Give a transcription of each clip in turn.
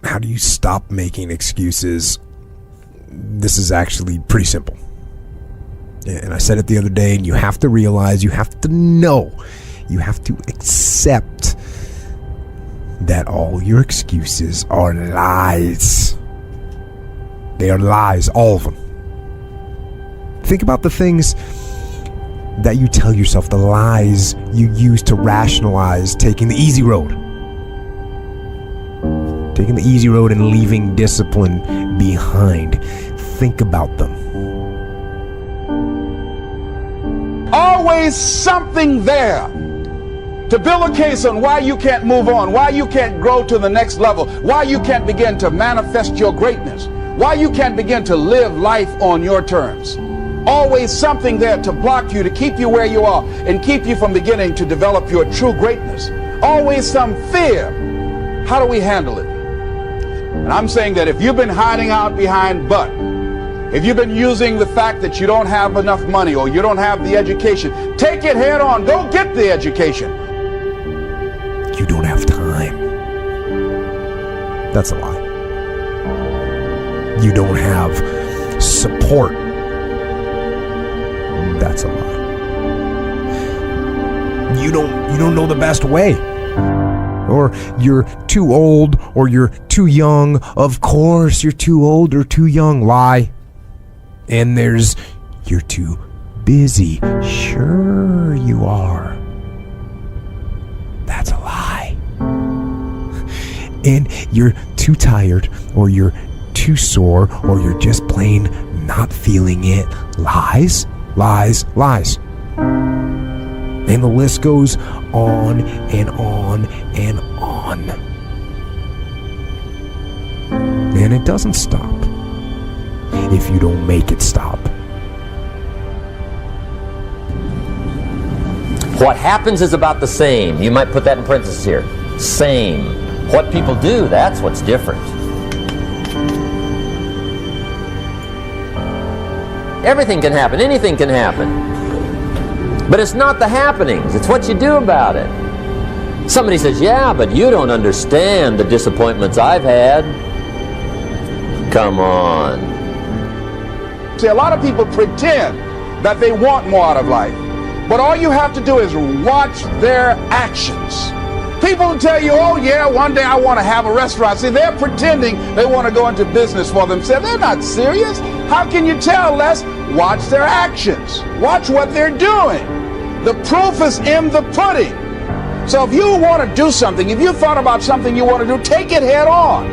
How do you stop making excuses? This is actually pretty simple. And I said it the other day, and you have to realize, you have to know, you have to accept that all your excuses are lies. They are lies, all of them. Think about the things that you tell yourself, the lies you use to rationalize taking the easy road. Taking the easy road and leaving discipline behind. Think about them. Always something there to build a case on why you can't move on, why you can't grow to the next level, why you can't begin to manifest your greatness, why you can't begin to live life on your terms. Always something there to block you, to keep you where you are, and keep you from beginning to develop your true greatness. Always some fear. How do we handle it? And I'm saying that if you've been hiding out behind but, if you've been using the fact that you don't have enough money or you don't have the education, take it head on. Go get the education. You don't have time. That's a lie. You don't have support. That's a lie. You don't know the best way. Or you're too old, or you're too young. Of course you're too old or too young. Lie. And there's, you're too busy. Sure you are. That's a lie. And you're too tired, or you're too sore, or you're just plain not feeling it. Lies, lies, lies. And the list goes on and on and on. And it doesn't stop if you don't make it stop. What happens is about the same. You might put that in parentheses here. Same. What people do, that's what's different. Everything can happen. Anything can happen. But it's not the happenings. It's what you do about it. Somebody says, yeah, but you don't understand the disappointments I've had. Come on. See, a lot of people pretend that they want more out of life. But all you have to do is watch their actions. People will tell you, oh yeah, one day I want to have a restaurant. See, they're pretending they want to go into business for themselves. They're not serious. How can you tell, Les? Watch their actions. Watch what they're doing. The proof is in the pudding. So if you want to do something, if you thought about something you want to do, take it head on.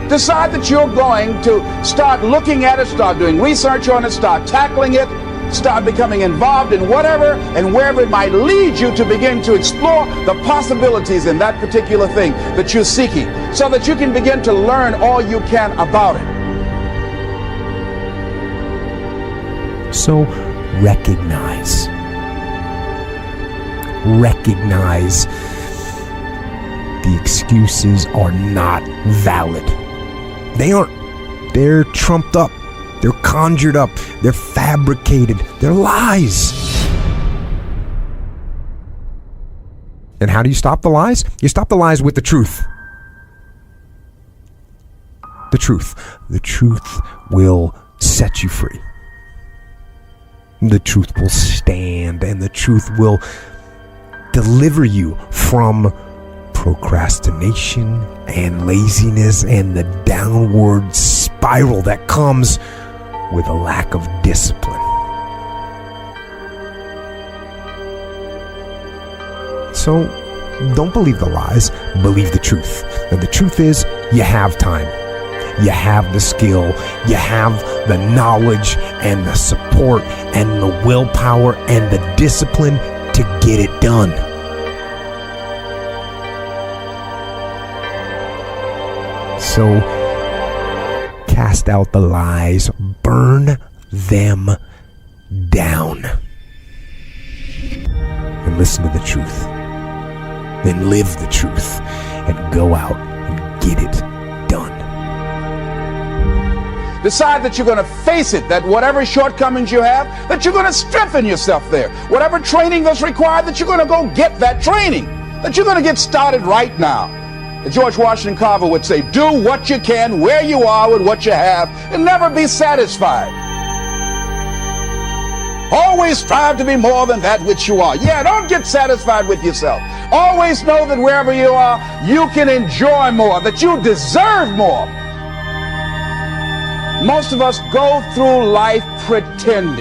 Decide that you're going to start looking at it, start doing research on it, start tackling it, start becoming involved in whatever and wherever it might lead you to begin to explore the possibilities in that particular thing that you're seeking, so that you can begin to learn all you can about it. So recognize the excuses are not valid. They aren't. They're trumped up. They're conjured up. They're fabricated. They're lies. And how do you stop the lies? You stop the lies with the truth. The truth. The truth will set you free. The truth will stand, and the truth will deliver you from procrastination and laziness and the downward spiral that comes with a lack of discipline. So don't believe the lies, believe the truth. And the truth is, you have time. You have the skill, you have the knowledge and the support and the willpower and the discipline to get it done. So cast out the lies, burn them down, and listen to the truth. Then live the truth and go out and get it done. Decide that you're going to face it, that whatever shortcomings you have, that you're going to strengthen yourself there. Whatever training that's required, that you're going to go get that training, that you're going to get started right now. George Washington Carver would say, do what you can, where you are with what you have, and never be satisfied. Always strive to be more than that which you are. Yeah, don't get satisfied with yourself. Always know that wherever you are, you can enjoy more, that you deserve more. Most of us go through life pretending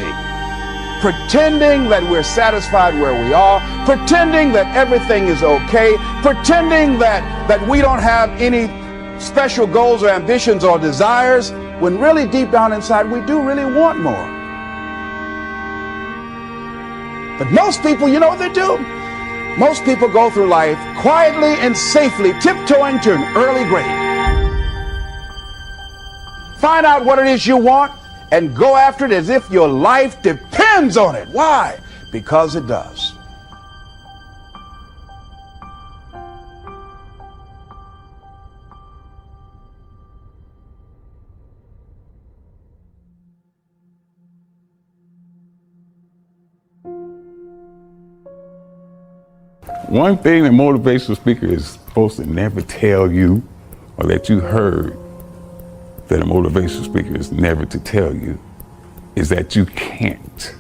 that we're satisfied where we are, pretending that everything is okay, pretending that we don't have any special goals or ambitions or desires, when really deep down inside we do really want more. But most people, you know what they do? Most people go through life quietly and safely, tiptoeing to an early grave. Find out what it is you want and go after it as if your life depends on it. Why? Because it does. One thing a motivational speaker is supposed to never tell you, or that you heard that a motivational speaker is never to tell you, is that you can't.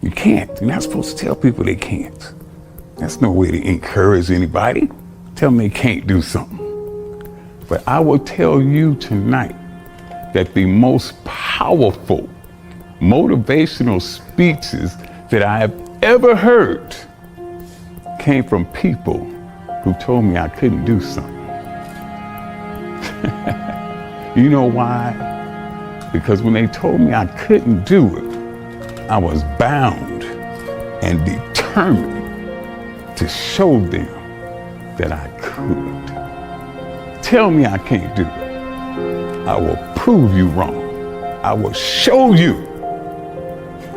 You can't. You're not supposed to tell people they can't. That's no way to encourage anybody. Tell them they can't do something. But I will tell you tonight that the most powerful motivational speeches that I have ever heard came from people who told me I couldn't do something. You know why? Because when they told me I couldn't do it, I was bound and determined to show them that I could. Tell me I can't do it. I will prove you wrong. I will show you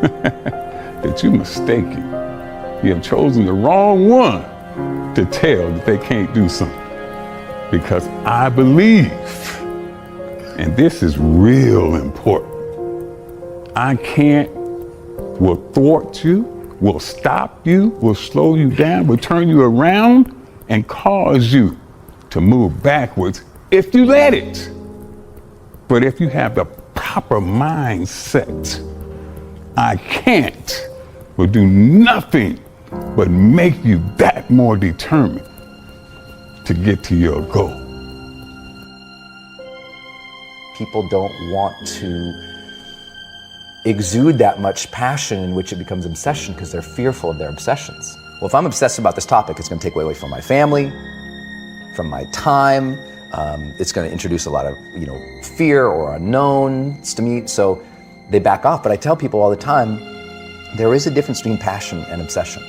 that you're mistaken. You have chosen the wrong one to tell that they can't do something. Because I believe, and this is real important, I can't will thwart you, will stop you, will slow you down, will turn you around and cause you to move backwards if you let it. But if you have the proper mindset, I can't will do nothing but make you that more determined to get to your goal. People don't want to exude that much passion in which it becomes obsession because they're fearful of their obsessions. Well, if I'm obsessed about this topic, it's going to take away from my family, from my time. It's going to introduce a lot of, fear or unknowns to me. So they back off. But I tell people all the time, there is a difference between passion and obsession.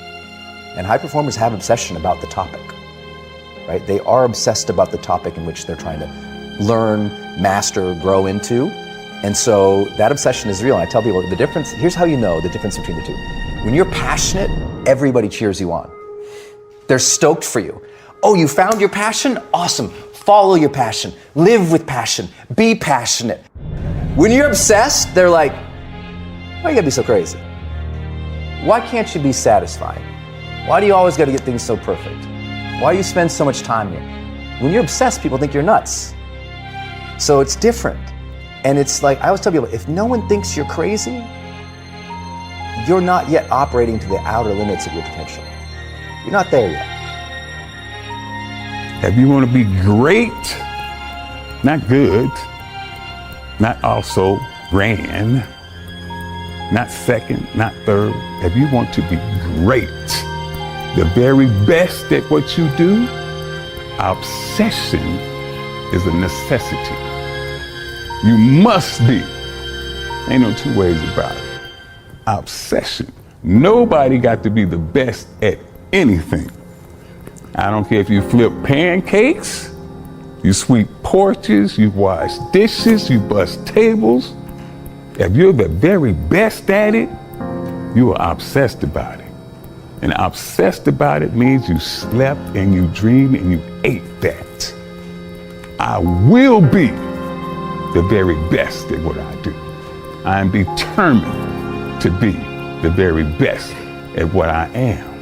And high performers have obsession about the topic, right? They are obsessed about the topic in which they're trying to learn, master, grow into. And so that obsession is real. And I tell people the difference, here's how you know the difference between the two. When you're passionate, everybody cheers you on. They're stoked for you. Oh, you found your passion? Awesome. Follow your passion. Live with passion. Be passionate. When you're obsessed, they're like, why you gotta be so crazy? Why can't you be satisfied? Why do you always gotta get things so perfect? Why do you spend so much time here? When you're obsessed, people think you're nuts. So it's different. And it's like, I always tell people, if no one thinks you're crazy, you're not yet operating to the outer limits of your potential. You're not there yet. If you want to be great, not good, not also grand, not second, not third, if you want to be great, the very best at what you do, obsession is a necessity. You must be. Ain't no two ways about it. Obsession. Nobody got to be the best at anything. I don't care if you flip pancakes, you sweep porches, you wash dishes, you bust tables. If you're the very best at it, you are obsessed about it. And obsessed about it means you slept and you dreamed and you ate that. I will be the very best at what I do. I am determined to be the very best at what I am.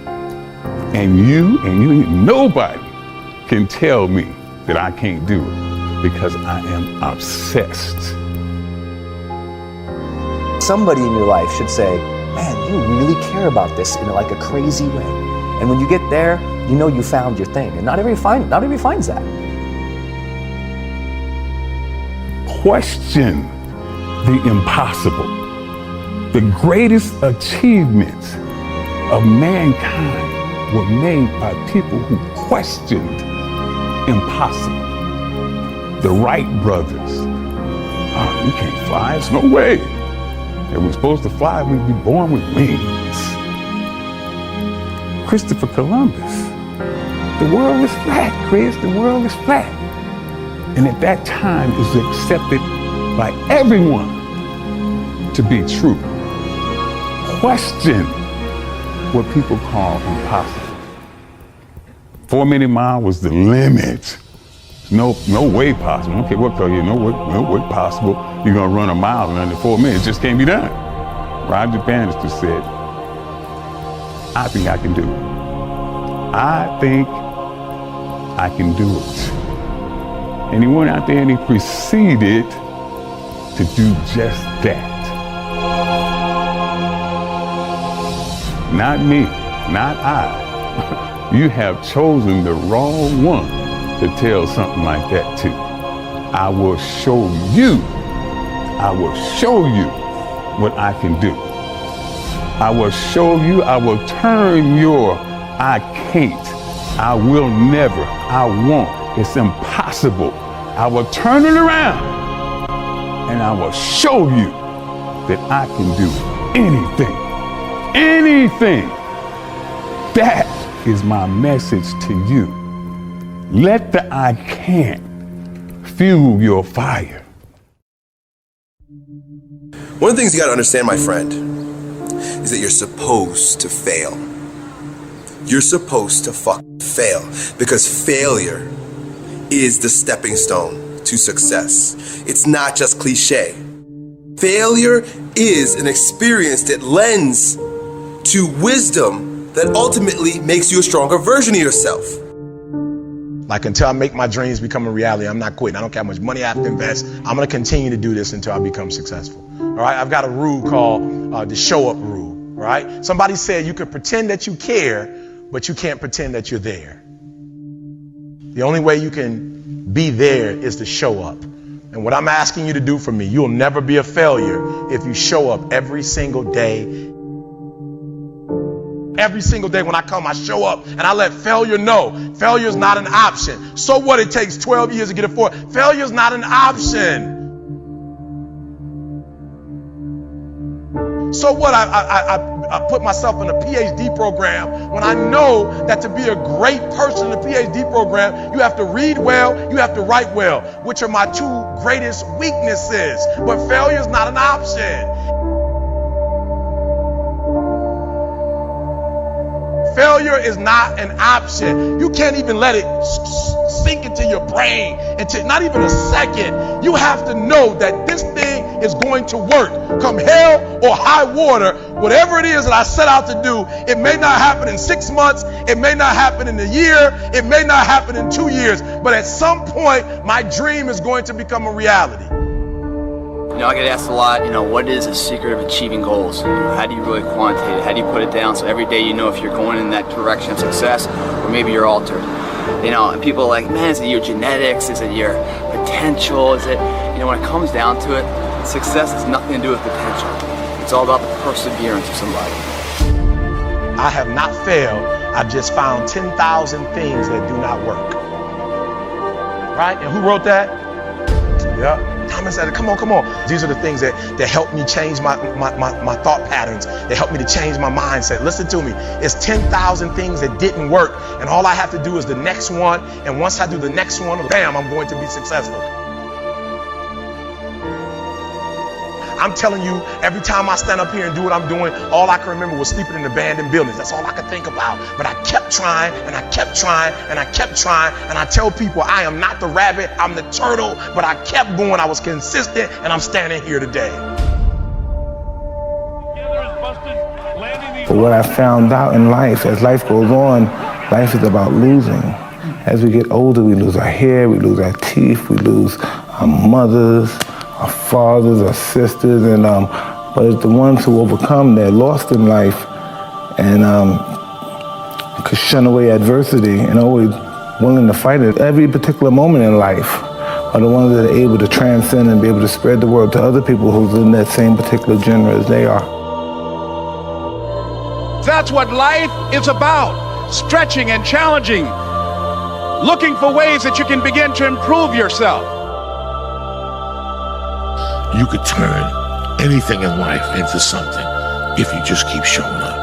And nobody can tell me that I can't do it because I am obsessed. Somebody in your life should say, man, you really care about this in like a crazy way. And when you get there, you know you found your thing. And not everybody finds that. Question the impossible. The greatest achievements of mankind were made by people who questioned impossible. The Wright brothers. Oh, you can't fly, there's no way. If we're supposed to fly, we'd be born with wings. Christopher Columbus. The world is flat, Chris, the world is flat. And at that time it was accepted by everyone to be true. Question what people call impossible. 4 minute mile was the limit. No way possible. Okay, what tell you? No way possible. You're gonna run a mile in under 4 minutes. It just can't be done. Roger Bannister said, I think I can do it. I think I can do it. And he went out there and he proceeded to do just that. Not me, not I. You have chosen the wrong one to tell something like that to. I will show you what I can do. I will show you, I will turn your I can't, I will never, I won't, it's impossible. I will turn it around and I will show you that I can do anything. Anything. That is my message to you. Let the I can't fuel your fire. One of the things you gotta understand, my friend, is that you're supposed to fail. You're supposed to fail, because failure is the stepping stone to success. It's not just cliche. Failure is an experience that lends to wisdom that ultimately makes you a stronger version of yourself. Like, until I make my dreams become a reality, I'm not quitting. I don't care how much money I have to invest. I'm going to continue to do this until I become successful. All right. I've got a rule called the show up rule. All right. Somebody said you could pretend that you care, but you can't pretend that you're there. The only way you can be there is to show up. And what I'm asking you to do for me, you'll never be a failure if you show up every single day. Every single day when I come, I show up and I let failure know. Failure is not an option. So what? It takes 12 years to get it forward. Failure is not an option. So what? I put myself in a PhD program when I know that to be a great person in a PhD program, you have to read well, you have to write well, which are my two greatest weaknesses. But failure is not an option. Failure is not an option. You can't even let it sink into your brain into not even a second. You have to know that this thing is going to work. Come hell or high water, whatever it is that I set out to do, it may not happen in 6 months, it may not happen in a year, it may not happen in 2 years, but at some point, my dream is going to become a reality. You know, I get asked a lot, what is the secret of achieving goals? How do you really quantitate it? How do you put it down so every day you know if you're going in that direction of success or maybe you're altered? And people are like, man, is it your genetics? Is it your potential? Is it, when it comes down to it, success has nothing to do with potential. It's all about the perseverance of somebody. I have not failed. I've just found 10,000 things that do not work. Right? And who wrote that? Yeah. Thomas said, come on. These are the things that help me change my thought patterns. They help me to change my mindset. Listen to me. It's 10,000 things that didn't work. And all I have to do is the next one. And once I do the next one, bam, I'm going to be successful. I'm telling you, every time I stand up here and do what I'm doing, all I can remember was sleeping in abandoned buildings. That's all I could think about. But I kept trying, and I kept trying, and I kept trying. And I tell people, I am not the rabbit, I'm the turtle. But I kept going, I was consistent, and I'm standing here today. But what I found out in life, as life goes on, life is about losing. As we get older, we lose our hair, we lose our teeth, we lose our mothers, our fathers, our sisters, and but it's the ones who overcome their lost in life and could shun away adversity and always willing to fight at every particular moment in life are the ones that are able to transcend and be able to spread the word to other people who's in that same particular genre as they are. That's what life is about, stretching and challenging, looking for ways that you can begin to improve yourself. You could turn anything in life into something if you just keep showing up.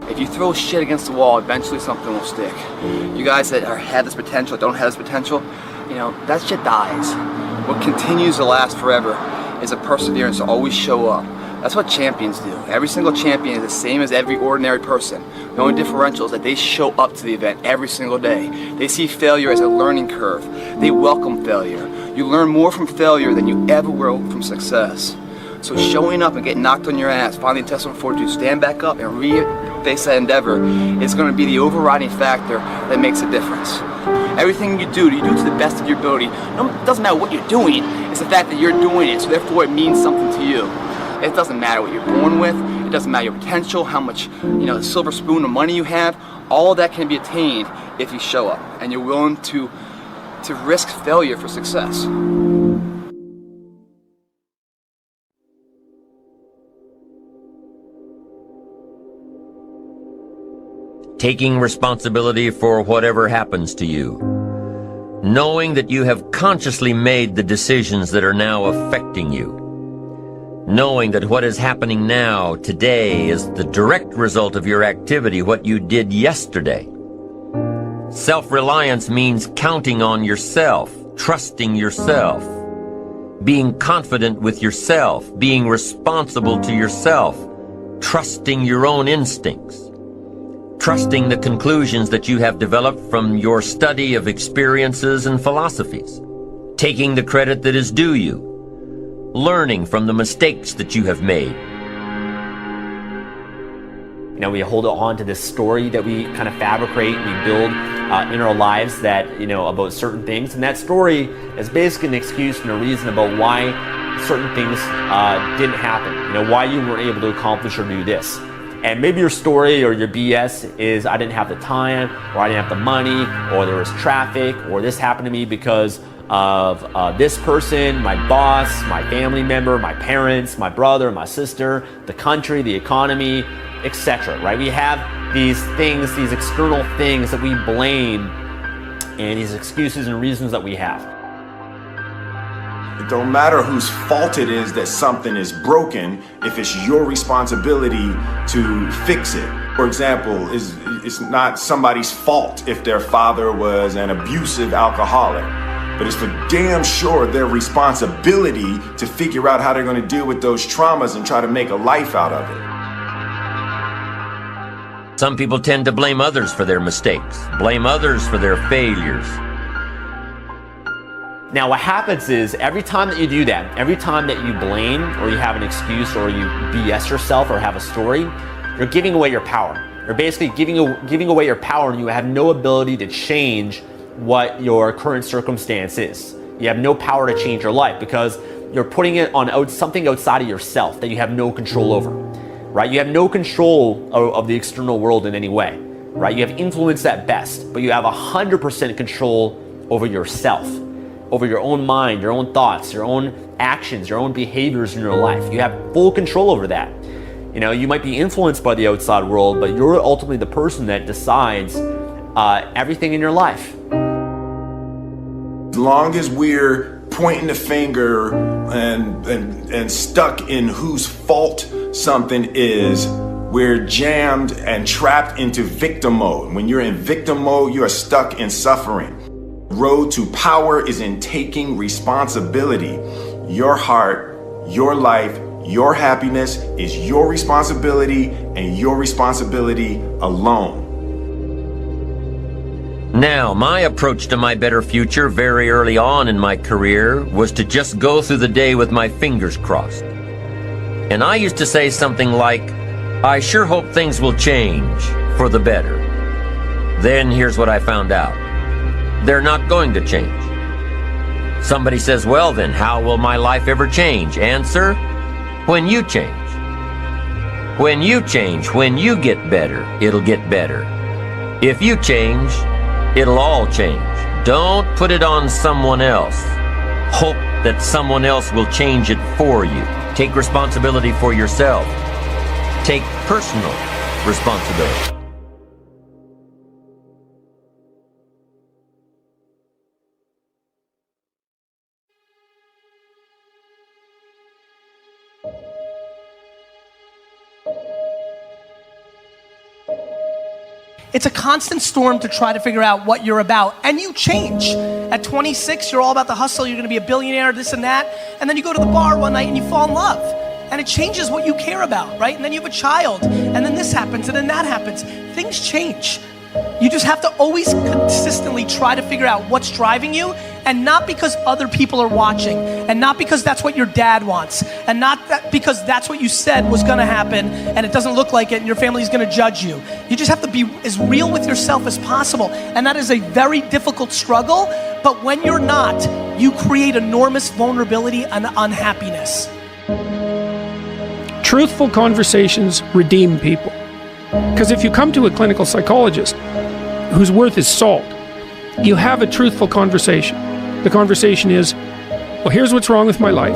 If you throw shit against the wall, eventually something will stick. You guys that have this potential, don't have this potential, you know, that shit dies. What continues to last forever is a perseverance to always show up. That's what champions do. Every single champion is the same as every ordinary person. The only differential is that they show up to the event every single day. They see failure as a learning curve. They welcome failure. You learn more from failure than you ever will from success. So showing up and getting knocked on your ass, finding intestinal fortitude, stand back up and face that endeavor is going to be the overriding factor that makes a difference. Everything you do to the best of your ability. It doesn't matter what you're doing, it's the fact that you're doing it, so therefore it means something to you. It doesn't matter what you're born with, it doesn't matter your potential, how much, the silver spoon of money you have. All of that can be attained if you show up and you're willing to risk failure for success. Taking responsibility for whatever happens to you. Knowing that you have consciously made the decisions that are now affecting you. Knowing that what is happening now, today, is the direct result of your activity, what you did yesterday. Self-reliance means counting on yourself, trusting yourself, being confident with yourself, being responsible to yourself, trusting your own instincts, trusting the conclusions that you have developed from your study of experiences and philosophies, taking the credit that is due you, learning from the mistakes that you have made. We hold on to this story that we kind of fabricate, we build in our lives that, about certain things. And that story is basically an excuse and a reason about why certain things didn't happen, why you weren't able to accomplish or do this. And maybe your story or your BS is I didn't have the time, or I didn't have the money, or there was traffic, or this happened to me because of this person, my boss, my family member, my parents, my brother, my sister, the country, the economy, etc. Right? We have these things, these external things that we blame, and these excuses and reasons that we have. It don't matter whose fault it is that something is broken if it's your responsibility to fix it. For example, it's not somebody's fault if their father was an abusive alcoholic, but it's for damn sure their responsibility to figure out how they're going to deal with those traumas and try to make a life out of it. Some people tend to blame others for their mistakes, blame others for their failures. Now what happens is every time that you do that, every time that you blame or you have an excuse or you BS yourself or have a story, you're giving away your power. You're basically giving away your power, and you have no ability to change what your current circumstance is. You have no power to change your life because you're putting it on something outside of yourself that you have no control over, right? You have no control of the external world in any way, right? You have influence at best, but you have 100% control over yourself, over your own mind, your own thoughts, your own actions, your own behaviors in your life. You have full control over that. You might be influenced by the outside world, but you're ultimately the person that decides everything in your life. As long as we're pointing the finger and stuck in whose fault something is, we're jammed and trapped into victim mode. When you're in victim mode, you are stuck in suffering. Road to power is in taking responsibility. Your heart, your life, your happiness is your responsibility and your responsibility alone. Now, my approach to my better future very early on in my career was to just go through the day with my fingers crossed. And I used to say something like, I sure hope things will change for the better. Then here's what I found out. They're not going to change. Somebody says, well then, how will my life ever change? Answer, when you change. When you change, when you get better, it'll get better. If you change, it'll all change. Don't put it on someone else. Hope that someone else will change it for you. Take responsibility for yourself. Take personal responsibility. It's a constant storm to try to figure out what you're about, and you change. At 26, you're all about the hustle, you're gonna be a billionaire, this and that, and then you go to the bar one night and you fall in love, and it changes what you care about, right? And then you have a child, and then this happens, and then that happens. Things change. You just have to always consistently try to figure out what's driving you, and not because other people are watching, and not because that's what your dad wants, and not that because that's what you said was gonna happen, and it doesn't look like it, and your family's gonna judge you. You just have to be as real with yourself as possible, and that is a very difficult struggle, but when you're not, you create enormous vulnerability and unhappiness. Truthful conversations redeem people. Because if you come to a clinical psychologist whose worth is salt, you have a truthful conversation. The conversation is, well, here's what's wrong with my life,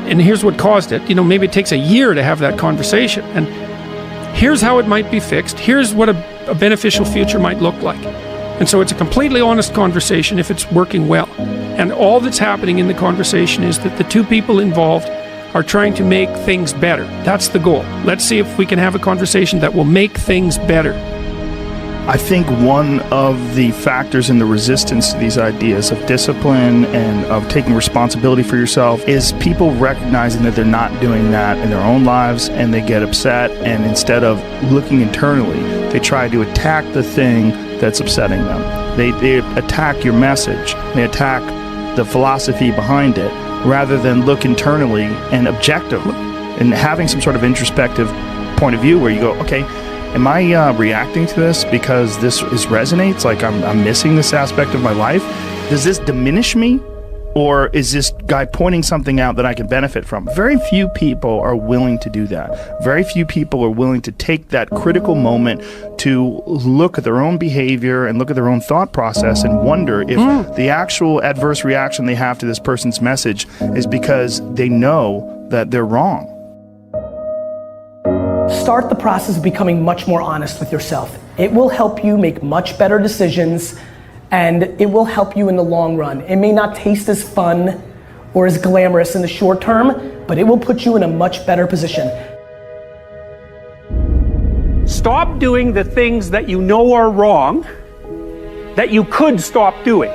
and here's what caused it. You know, maybe it takes a year to have that conversation, and here's how it might be fixed. Here's what a beneficial future might look like. And so it's a completely honest conversation if it's working well. And all that's happening in the conversation is that the two people involved are trying to make things better. That's the goal. Let's see if we can have a conversation that will make things better. I think one of the factors in the resistance to these ideas of discipline and of taking responsibility for yourself is people recognizing that they're not doing that in their own lives, and they get upset, and instead of looking internally, they try to attack the thing that's upsetting them. They attack your message. They attack the philosophy behind it, rather than look internally and objectively and having some sort of introspective point of view where you go, okay, am I reacting to this because this resonates? Like I'm missing this aspect of my life? Does this diminish me? Or is this guy pointing something out that I can benefit from? Very few people are willing to do that. Very few people are willing to take that critical moment to look at their own behavior and look at their own thought process and wonder if the actual adverse reaction they have to this person's message is because they know that they're wrong. Start the process of becoming much more honest with yourself. It will help you make much better decisions, and it will help you in the long run. It may not taste as fun or as glamorous in the short term, but it will put you in a much better position. Stop doing the things that you know are wrong that you could stop doing.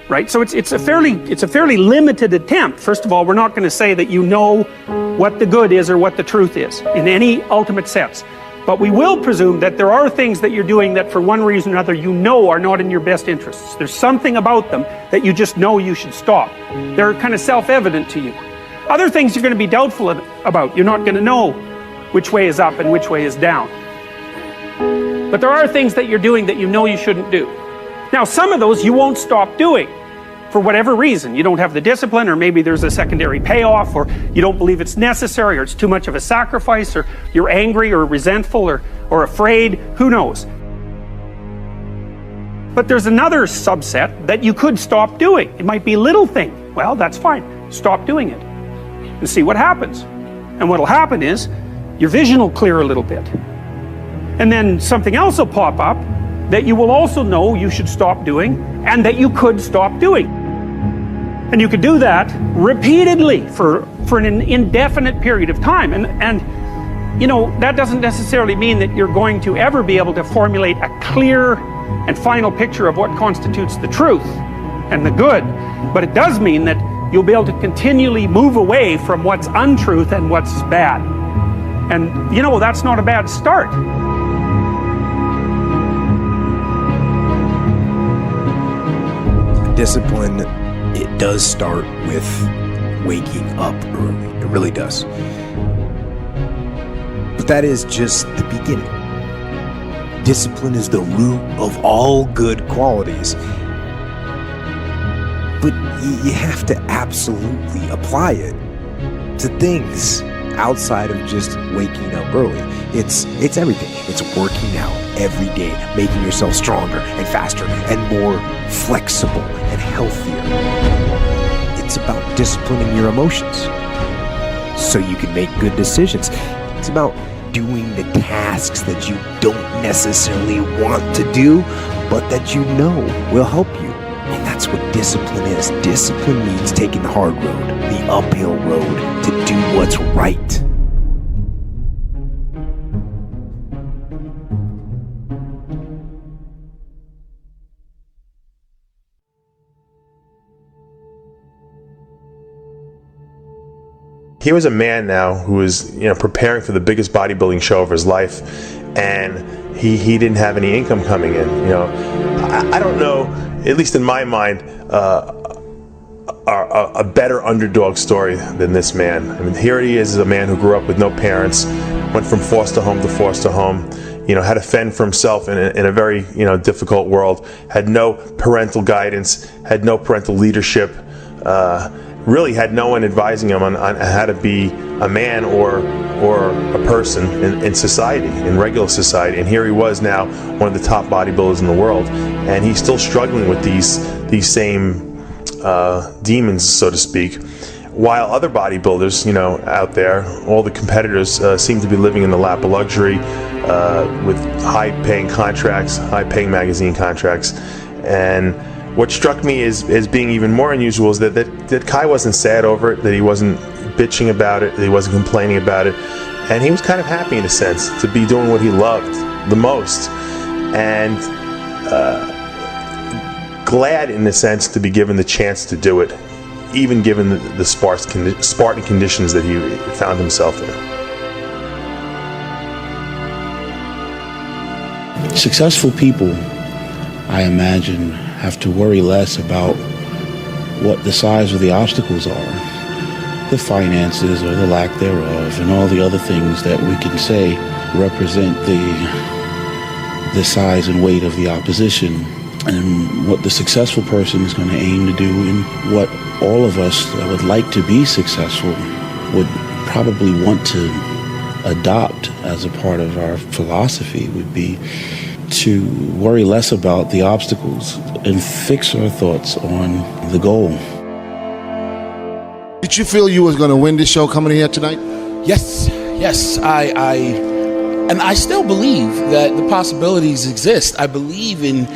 Right? So it's a fairly limited attempt. First of all, we're not going to say that you know what the good is or what the truth is in any ultimate sense. But we will presume that there are things that you're doing that for one reason or another you know are not in your best interests. There's something about them that you just know you should stop. They're kind of self-evident to you. Other things you're going to be doubtful about. You're not going to know which way is up and which way is down. But there are things that you're doing that you know you shouldn't do. Now, some of those you won't stop doing for whatever reason. You don't have the discipline, or maybe there's a secondary payoff, or you don't believe it's necessary, or it's too much of a sacrifice, or you're angry or resentful or afraid, who knows. But there's another subset that you could stop doing. It might be a little thing. Well, that's fine. Stop doing it and see what happens. And what'll happen is your vision will clear a little bit. And then something else will pop up that you will also know you should stop doing and that you could stop doing. And you could do that repeatedly for an indefinite period of time. And you know, that doesn't necessarily mean that you're going to ever be able to formulate a clear and final picture of what constitutes the truth and the good. But it does mean that you'll be able to continually move away from what's untruth and what's bad. And you know, that's not a bad start. Discipline, it does start with waking up early. It really does. But that is just the beginning. Discipline is the root of all good qualities. But you have to absolutely apply it to things outside of just waking up early. It's everything. It's working out every day, making yourself stronger and faster and more flexible and healthier. It's about disciplining your emotions so you can make good decisions. It's about doing the tasks that you don't necessarily want to do, but that you know will help you. And that's what discipline is. Discipline means taking the hard road, the uphill road, to do what's right. Here was a man now who was, preparing for the biggest bodybuilding show of his life, and he didn't have any income coming in. I don't know, at least in my mind, a better underdog story than this man. I mean, here he is, a man who grew up with no parents, went from foster home to foster home, had to fend for himself in a very, difficult world, had no parental guidance, had no parental leadership, really had no one advising him on how to be a man or a person in society, in regular society. And here he was now, one of the top bodybuilders in the world, and he's still struggling with these same demons, so to speak. While other bodybuilders, out there, all the competitors seem to be living in the lap of luxury with high-paying contracts, high-paying magazine contracts. And what struck me as being even more unusual is that Kai wasn't sad over it, that he wasn't bitching about it, that he wasn't complaining about it, and he was kind of happy in a sense to be doing what he loved the most, and glad in a sense to be given the chance to do it, even given the Spartan conditions that he found himself in. Successful people, I imagine, have to worry less about what the size of the obstacles are, the finances or the lack thereof, and all the other things that we can say represent the size and weight of the opposition, and what the successful person is going to aim to do, and what all of us that would like to be successful would probably want to adopt as a part of our philosophy would be to worry less about the obstacles and fix our thoughts on the goal. Did you feel you was going to win this show coming here tonight? Yes. I still believe that the possibilities exist. I believe in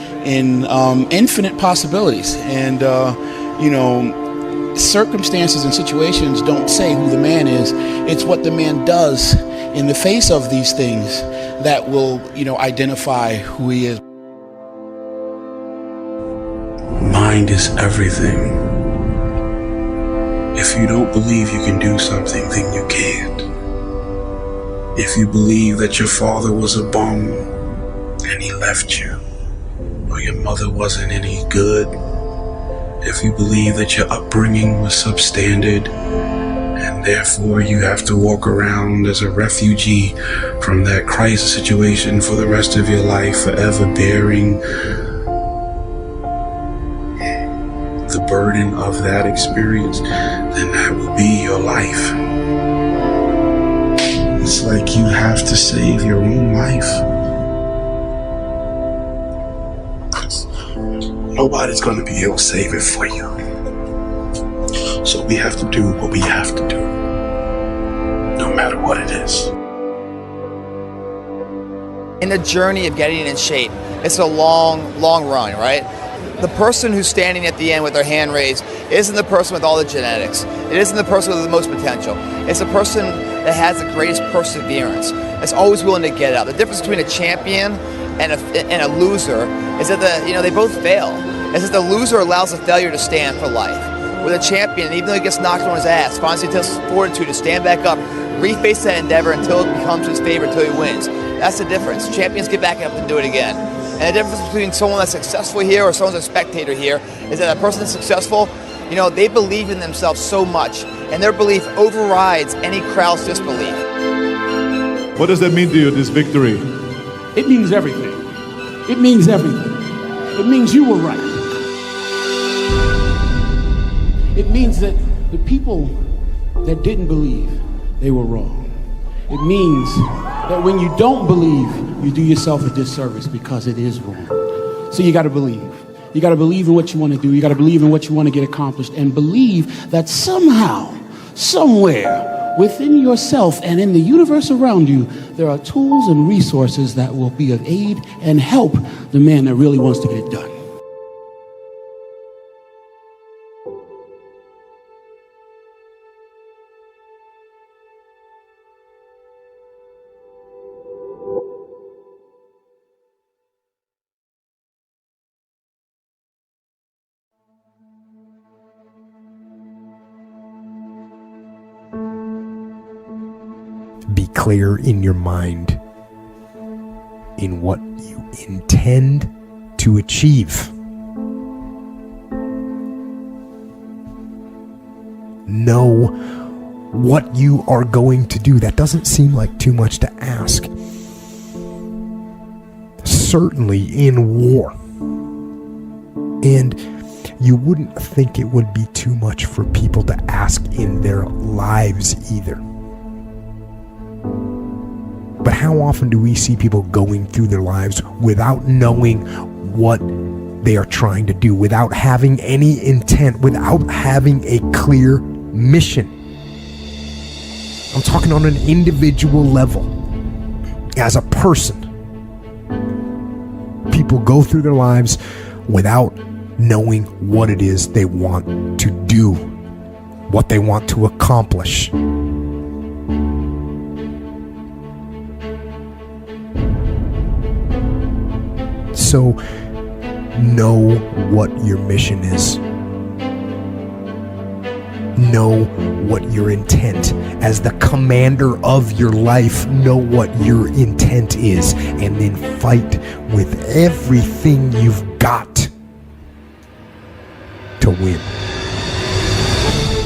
infinite possibilities, and circumstances and situations don't say who the man is. It's what the man does in the face of these things that will, identify who he is. Mind is everything. If you don't believe you can do something, then you can't. If you believe that your father was a bum and he left you, or your mother wasn't any good, if you believe that your upbringing was substandard and therefore you have to walk around as a refugee from that crisis situation for the rest of your life, forever bearing the burden of that experience, then that will be your life. It's like you have to save your own life. Nobody's going to be able to save it for you. So we have to do what we have to do, no matter what it is. In the journey of getting in shape, it's a long run, right? The person who's standing at the end with their hand raised isn't the person with all the genetics. It isn't the person with the most potential. It's the person that has the greatest perseverance, that's always willing to get out. The difference between a champion and a loser is that they both fail. It's that the loser allows the failure to stand for life. With a champion, even though he gets knocked on his ass, finds the fortitude to stand back up, reface that endeavor until it becomes his favorite, until he wins. That's the difference. Champions get back up and do it again. And the difference between someone that's successful here or someone's a spectator here is that a person that's successful, they believe in themselves so much, and their belief overrides any crowd's disbelief. What does that mean to you, this victory? It means everything. It means everything. It means you were right. It means that the people that didn't believe, they were wrong. It means that when you don't believe, you do yourself a disservice because it is wrong. So you got to believe. You got to believe in what you want to do. You got to believe in what you want to get accomplished, and believe that somehow, somewhere within yourself and in the universe around you, there are tools and resources that will be of aid and help the man that really wants to get it done. Be clear in your mind in what you intend to achieve. Know what you are going to do. That doesn't seem like too much to ask. Certainly in war. And you wouldn't think it would be too much for people to ask in their lives either. But how often do we see people going through their lives without knowing what they are trying to do, without having any intent, without having a clear mission? I'm talking on an individual level. As a person, people go through their lives without knowing what it is they want to do, what they want to accomplish. So know what your mission is. Know what your intent, as the commander of your life, know what your intent is, and then fight with everything you've got to win.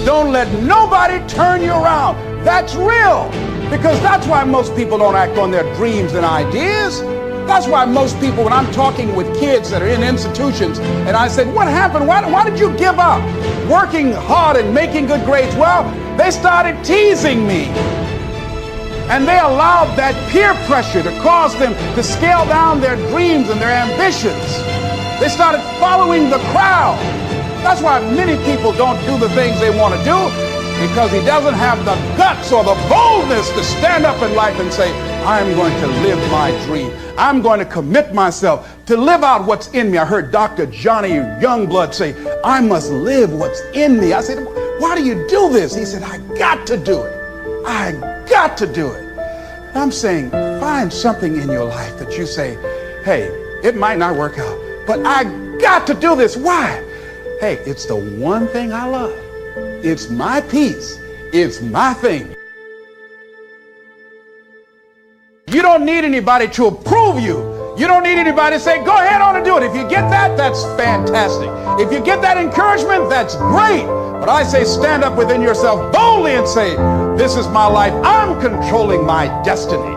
Don't let nobody turn you around. That's real. Because that's why most people don't act on their dreams and ideas. That's why most people, when I'm talking with kids that are in institutions, and I said, what happened? Why did you give up working hard and making good grades? Well, they started teasing me. And they allowed that peer pressure to cause them to scale down their dreams and their ambitions. They started following the crowd. That's why many people don't do the things they want to do, because he doesn't have the guts or the boldness to stand up in life and say, I'm going to live my dream. I'm going to commit myself to live out what's in me. I heard Dr. Johnny Youngblood say, I must live what's in me. I said, why do you do this? He said, I got to do it. I got to do it. I'm saying, find something in your life that you say, hey, it might not work out, but I got to do this. Why? Hey, it's the one thing I love. It's my peace. It's my thing. You don't need anybody to approve you. You don't need anybody to say, go ahead on and do it. If you get that, that's fantastic. If you get that encouragement, that's great. But I say stand up within yourself boldly and say, this is my life. I'm controlling my destiny.